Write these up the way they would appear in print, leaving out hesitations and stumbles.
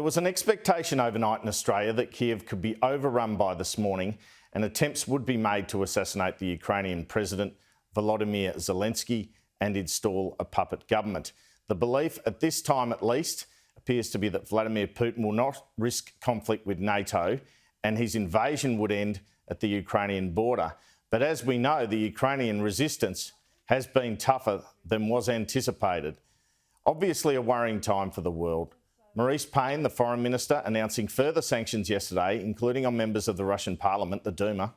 There was an expectation overnight in Australia that Kyiv could be overrun by this morning and attempts would be made to assassinate the Ukrainian President Vladimir Zelensky and install a puppet government. The belief, at this time at least, appears to be that Vladimir Putin will not risk conflict with NATO and his invasion would end at the Ukrainian border. But as we know, the Ukrainian resistance has been tougher than was anticipated. Obviously a worrying time for the world. Maurice Payne, the Foreign Minister, announcing further sanctions yesterday, including on members of the Russian Parliament, the Duma.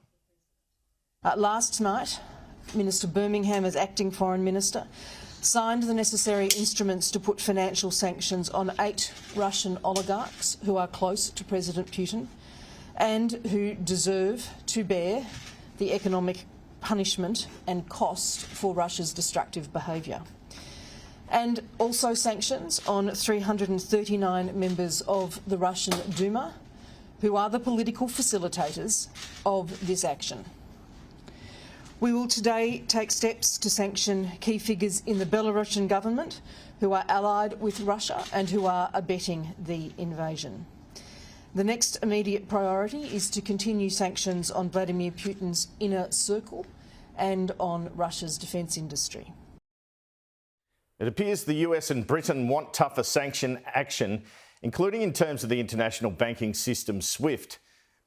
Last night, Minister Birmingham, as Acting Foreign Minister, signed the necessary instruments to put financial sanctions on 8 Russian oligarchs who are close to President Putin and who deserve to bear the economic punishment and cost for Russia's destructive behaviour. And also sanctions on 339 members of the Russian Duma, who are the political facilitators of this action. We will today take steps to sanction key figures in the Belarusian government who are allied with Russia and who are abetting the invasion. The next immediate priority is to continue sanctions on Vladimir Putin's inner circle and on Russia's defence industry. It appears the US and Britain want tougher sanction action, including in terms of the international banking system SWIFT.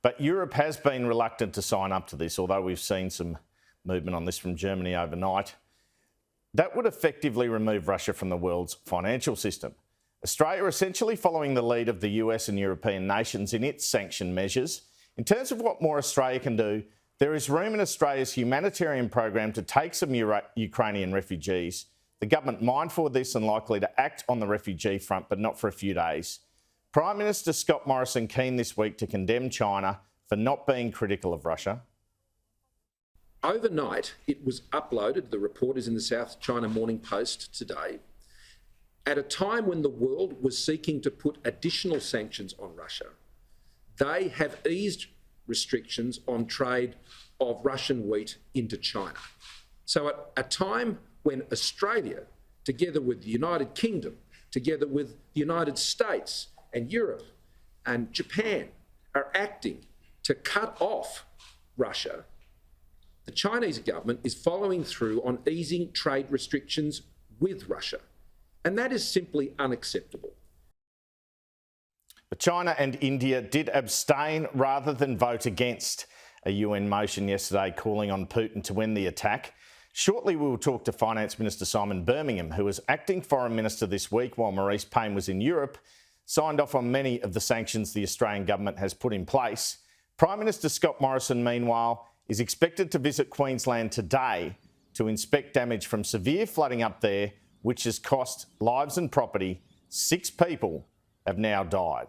But Europe has been reluctant to sign up to this, although we've seen some movement on this from Germany overnight. That would effectively remove Russia from the world's financial system. Australia essentially following the lead of the US and European nations in its sanction measures. In terms of what more Australia can do, there is room in Australia's humanitarian program to take some Ukrainian refugees. The government mindful of this and likely to act on the refugee front, but not for a few days. Prime Minister Scott Morrison keen this week to condemn China for not being critical of Russia. Overnight, it was uploaded, the report is in the South China Morning Post today, at a time when the world was seeking to put additional sanctions on Russia. They have eased restrictions on trade of Russian wheat into China. So at a time when Australia, together with the United Kingdom, together with the United States and Europe and Japan, are acting to cut off Russia, the Chinese government is following through on easing trade restrictions with Russia. And that is simply unacceptable. But China and India did abstain rather than vote against a UN motion yesterday calling on Putin to end the attack. Shortly, we will talk to Finance Minister Simon Birmingham, who was acting Foreign Minister this week while Maurice Payne was in Europe, signed off on many of the sanctions the Australian government has put in place. Prime Minister Scott Morrison, meanwhile, is expected to visit Queensland today to inspect damage from severe flooding up there, which has cost lives and property. 6 people have now died.